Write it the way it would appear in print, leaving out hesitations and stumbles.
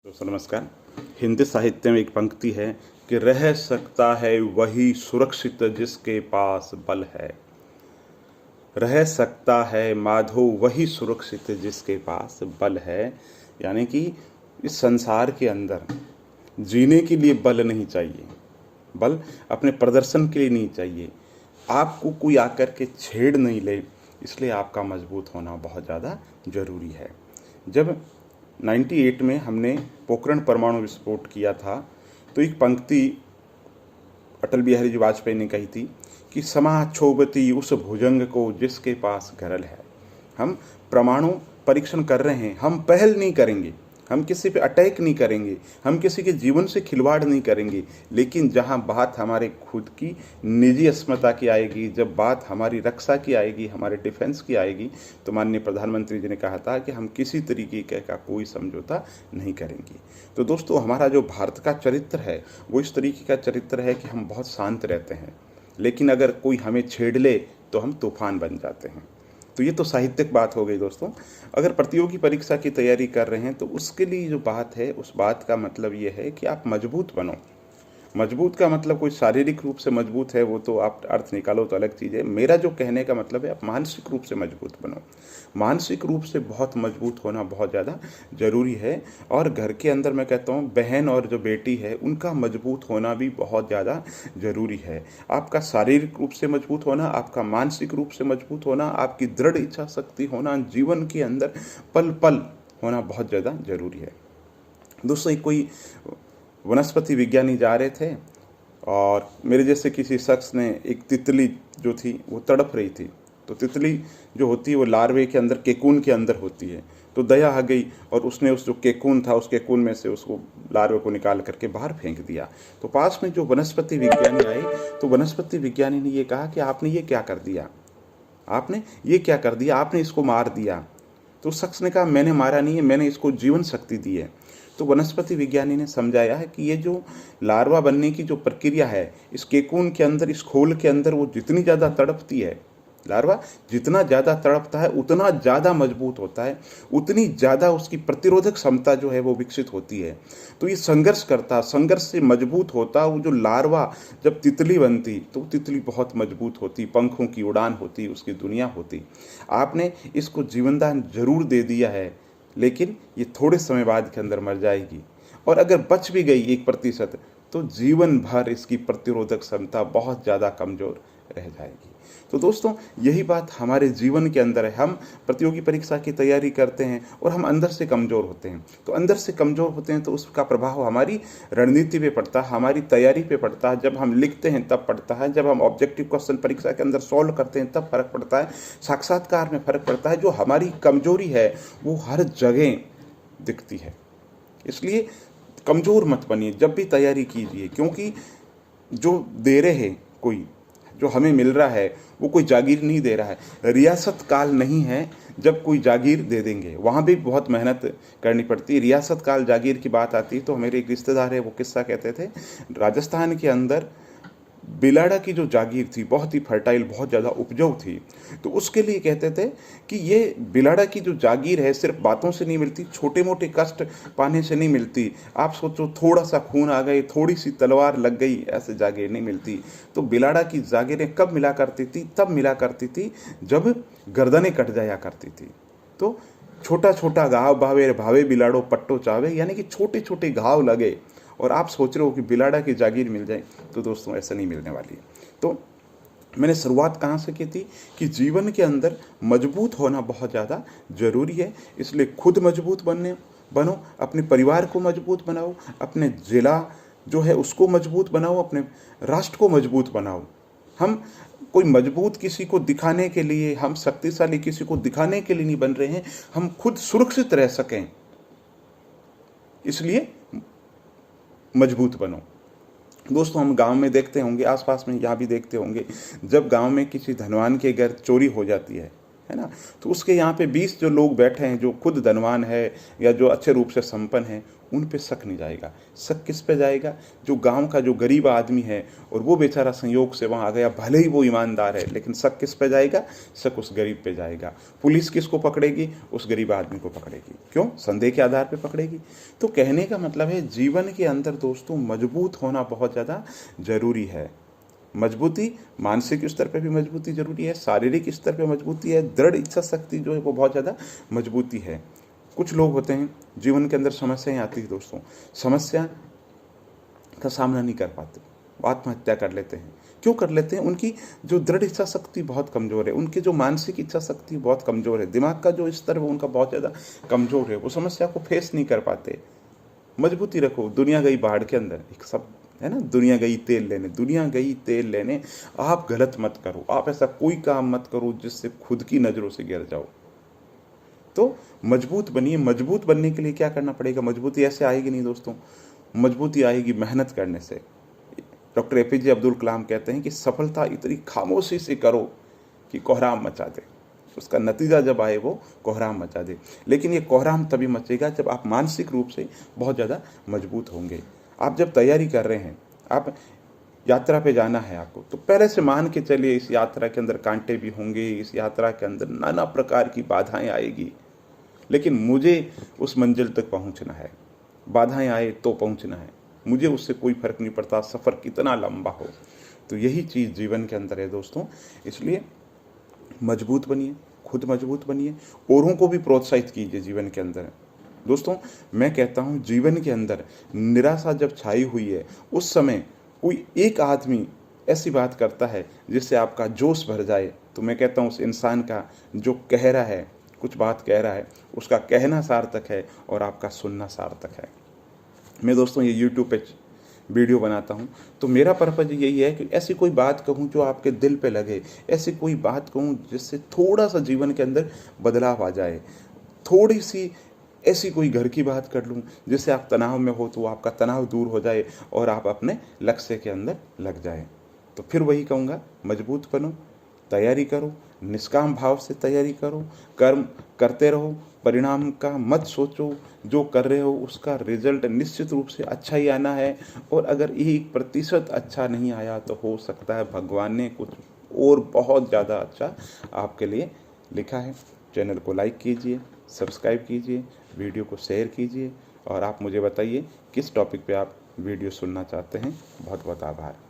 दोस्तों नमस्कार। हिंदी साहित्य में एक पंक्ति है कि रह सकता है वही सुरक्षित जिसके पास बल है। रह सकता है माधो वही सुरक्षित जिसके पास बल है। यानी कि इस संसार के अंदर जीने के लिए बल नहीं चाहिए, बल अपने प्रदर्शन के लिए नहीं चाहिए। आपको कोई आकर के छेड़ नहीं ले, इसलिए आपका मजबूत होना बहुत ज़्यादा ज़रूरी है। जब 98 में हमने पोखरण परमाणु विस्फोट किया था तो एक पंक्ति अटल बिहारी जी वाजपेयी ने कही थी कि समा क्षोभती उस भुजंग को जिसके पास गरल है। हम परमाणु परीक्षण कर रहे हैं, हम पहल नहीं करेंगे, हम किसी पे अटैक नहीं करेंगे, हम किसी के जीवन से खिलवाड़ नहीं करेंगे, लेकिन जहां बात हमारे खुद की निजी अस्मिता की आएगी, जब बात हमारी रक्षा की आएगी, हमारे डिफेंस की आएगी, तो माननीय प्रधानमंत्री जी ने कहा था कि हम किसी तरीके का कोई समझौता नहीं करेंगे। तो दोस्तों, हमारा जो भारत का चरित्र है वो इस तरीके का चरित्र है कि हम बहुत शांत रहते हैं, लेकिन अगर कोई हमें छेड़ ले तो हम तूफान बन जाते हैं। तो ये तो साहित्यिक बात हो गई दोस्तों। अगर प्रतियोगी परीक्षा की तैयारी कर रहे हैं तो उसके लिए जो बात है, उस बात का मतलब ये है कि आप मजबूत बनो। मजबूत का मतलब कोई शारीरिक रूप से मजबूत है, वो तो आप अर्थ निकालो तो अलग चीज़ है। मेरा जो कहने का मतलब है, आप मानसिक रूप से मजबूत बनो। मानसिक रूप से बहुत मजबूत होना बहुत ज़्यादा ज़रूरी है। और घर के अंदर मैं कहता हूँ, बहन और जो बेटी है उनका मजबूत होना भी बहुत ज़्यादा ज़रूरी है। आपका शारीरिक रूप से मजबूत होना, आपका मानसिक रूप से मजबूत होना, आपकी दृढ़ इच्छा शक्ति होना, जीवन के अंदर पल पल होना बहुत ज़्यादा ज़रूरी है। दोस्तों, एक कोई वनस्पति विज्ञानी जा रहे थे और मेरे जैसे किसी शख्स ने एक तितली जो थी वो तड़प रही थी। तो तितली जो होती है वो लार्वे के अंदर, केकून के अंदर होती है। तो दया आ गई और उसने उस जो केकून था, उस केकून में से उसको लार्वे को निकाल करके बाहर फेंक दिया। तो पास में जो वनस्पति विज्ञानी आए तो वनस्पति विज्ञानी ने ये कहा कि आपने ये क्या कर दिया, आपने ये क्या कर दिया, आपने इसको मार दिया। तो उस शख्स ने कहा, मैंने मारा नहीं है, मैंने इसको जीवन शक्ति दी है। तो वनस्पति विज्ञानी ने समझाया है कि ये जो लार्वा बनने की जो प्रक्रिया है, इस केकून के अंदर, इस खोल के अंदर वो जितनी ज़्यादा तड़पती है, लार्वा जितना ज़्यादा तड़पता है उतना ज़्यादा मजबूत होता है, उतनी ज़्यादा उसकी प्रतिरोधक क्षमता जो है वो विकसित होती है। तो ये संघर्ष करता, संघर्ष से मजबूत होता। वो जो लार्वा जब तितली बनती तो तितली बहुत मजबूत होती, पंखों की उड़ान होती, उसकी दुनिया होती। आपने इसको जीवनदान जरूर दे दिया है, लेकिन ये थोड़े समय बाद के अंदर मर जाएगी। और अगर बच भी गई 1% तो जीवन भर इसकी प्रतिरोधक क्षमता बहुत ज़्यादा कमज़ोर रह जाएगी। तो दोस्तों, यही बात हमारे जीवन के अंदर है। हम प्रतियोगी परीक्षा की तैयारी करते हैं और हम अंदर से कमज़ोर होते हैं। तो अंदर से कमज़ोर होते हैं तो उसका प्रभाव हमारी रणनीति पे पड़ता है, हमारी तैयारी पे पड़ता है। जब हम लिखते हैं तब पड़ता है, जब हम ऑब्जेक्टिव क्वेश्चन परीक्षा के अंदर सॉल्व करते हैं तब फर्क पड़ता है, साक्षात्कार में फ़र्क पड़ता है। जो हमारी कमजोरी है वो हर जगह दिखती है। इसलिए कमज़ोर मत बनिए, जब भी तैयारी कीजिए, क्योंकि जो दे रहे हैं, कोई जो हमें मिल रहा है वो कोई जागीर नहीं दे रहा है। रियासत काल नहीं है जब कोई जागीर दे देंगे, वहाँ भी बहुत मेहनत करनी पड़ती है। रियासत काल जागीर की बात आती है तो मेरे एक रिश्तेदार है, वो किस्सा कहते थे। राजस्थान के अंदर बिलाड़ा की जो जागीर थी बहुत ही फर्टाइल, बहुत ज़्यादा उपजाऊ थी। तो उसके लिए कहते थे कि ये बिलाड़ा की जो जागीर है सिर्फ बातों से नहीं मिलती, छोटे मोटे कष्ट पाने से नहीं मिलती। आप सोचो, थोड़ा सा खून आ गई, थोड़ी सी तलवार लग गई, ऐसे जागीर नहीं मिलती। तो बिलाड़ा की जागीरें कब मिला करती थी? तब मिला करती थी जब गर्दनें कट जाया करती थी। तो छोटा छोटा घाव भावे भावे बिलाड़ो पट्टो चावे, यानी कि छोटे छोटे घाव लगे और आप सोच रहे हो कि बिलाड़ा की जागीर मिल जाए। तो दोस्तों, ऐसा नहीं मिलने वाली है। तो मैंने शुरुआत कहाँ से की थी कि जीवन के अंदर मजबूत होना बहुत ज़्यादा ज़रूरी है। इसलिए खुद मजबूत बनो, अपने परिवार को मजबूत बनाओ, अपने जिला जो है उसको मजबूत बनाओ, अपने राष्ट्र को मजबूत बनाओ। हम कोई मजबूत किसी को दिखाने के लिए, हम शक्तिशाली किसी को दिखाने के लिए नहीं बन रहे हैं, हम खुद सुरक्षित रह सकें, इसलिए मजबूत बनो। दोस्तों, हम गांव में देखते होंगे, आसपास में यहाँ भी देखते होंगे, जब गांव में किसी धनवान के घर चोरी हो जाती है है ना। तो उसके यहाँ पे 20 जो लोग बैठे हैं जो खुद धनवान है या जो अच्छे रूप से संपन्न है, उन पे शक नहीं जाएगा। शक किस पे जाएगा? जो गांव का जो गरीब आदमी है और वो बेचारा संयोग से वहाँ आ गया, भले ही वो ईमानदार है, लेकिन शक किस पे जाएगा? शक उस गरीब पे जाएगा। पुलिस किसको पकड़ेगी? उस गरीब आदमी को पकड़ेगी। क्यों? संदेह के आधार पे पकड़ेगी। तो कहने का मतलब है जीवन के अंदर दोस्तों मजबूत होना बहुत ज़्यादा जरूरी है। मजबूती मानसिक स्तर पे भी मजबूती जरूरी है, शारीरिक स्तर पे मजबूती है, दृढ़ इच्छा शक्ति जो है वो बहुत ज़्यादा मजबूती है। कुछ लोग होते हैं जीवन के अंदर समस्याएं आती है दोस्तों, समस्या का सामना नहीं कर पाते, आत्महत्या कर लेते हैं। क्यों कर लेते हैं? उनकी जो दृढ़ इच्छा शक्ति बहुत कमज़ोर है, उनकी जो मानसिक इच्छा शक्ति बहुत कमज़ोर है, दिमाग का जो स्तर है वो उनका बहुत ज़्यादा कमज़ोर है, वो समस्या को फेस नहीं कर पाते। मजबूती रखो। दुनिया गई बाढ़ के अंदर, एक सब है ना, दुनिया गई तेल लेने, दुनिया गई तेल लेने। आप गलत मत करो, आप ऐसा कोई काम मत करो जिससे खुद की नज़रों से गिर जाओ। तो मजबूत बनिए। मजबूत बनने के लिए क्या करना पड़ेगा? मजबूती ऐसे आएगी नहीं दोस्तों, मजबूती आएगी मेहनत करने से। डॉक्टर एपीजे अब्दुल कलाम कहते हैं कि सफलता इतनी खामोशी से करो कि कोहराम मचा दे। उसका नतीजा जब आए वो कोहराम मचा दे। लेकिन ये कोहराम तभी मचेगा जब आप मानसिक रूप से बहुत ज़्यादा मजबूत होंगे। आप जब तैयारी कर रहे हैं, आप यात्रा पे जाना है आपको, तो पहले से मान के चलिए इस यात्रा के अंदर कांटे भी होंगे, इस यात्रा के अंदर नाना प्रकार की बाधाएं आएगी, लेकिन मुझे उस मंजिल तक पहुंचना है। बाधाएं आए तो पहुंचना है, मुझे उससे कोई फर्क नहीं पड़ता सफ़र कितना लंबा हो। तो यही चीज़ जीवन के अंदर है दोस्तों। इसलिए मजबूत बनिए, खुद मजबूत बनिए, औरों को भी प्रोत्साहित कीजिए जीवन के अंदर। दोस्तों मैं कहता हूँ जीवन के अंदर निराशा जब छाई हुई है, उस समय कोई एक आदमी ऐसी बात करता है जिससे आपका जोश भर जाए, तो मैं कहता हूँ उस इंसान का जो कह रहा है, कुछ बात कह रहा है, उसका कहना सार्थक है और आपका सुनना सार्थक है। मैं दोस्तों ये यूट्यूब पे वीडियो बनाता हूँ तो मेरा पर्पज़ यही है कि ऐसी कोई बात कहूँ जो आपके दिल पे लगे, ऐसी कोई बात कहूँ जिससे थोड़ा सा जीवन के अंदर बदलाव आ जाए, थोड़ी सी ऐसी कोई घर की बात कर लूँ जिससे आप तनाव में हो तो आपका तनाव दूर हो जाए और आप अपने लक्ष्य के अंदर लग जाए। तो फिर वही कहूँगा, मजबूत बनो, तैयारी करो, निष्काम भाव से तैयारी करो, कर्म करते रहो, परिणाम का मत सोचो, जो कर रहे हो उसका रिजल्ट निश्चित रूप से अच्छा ही आना है। और अगर 1% अच्छा नहीं आया तो हो सकता है भगवान ने कुछ और बहुत ज़्यादा अच्छा आपके लिए लिखा है। चैनल को लाइक कीजिए, सब्सक्राइब कीजिए, वीडियो को शेयर कीजिए और आप मुझे बताइए किस टॉपिक पे आप वीडियो सुनना चाहते हैं। बहुत बहुत आभार।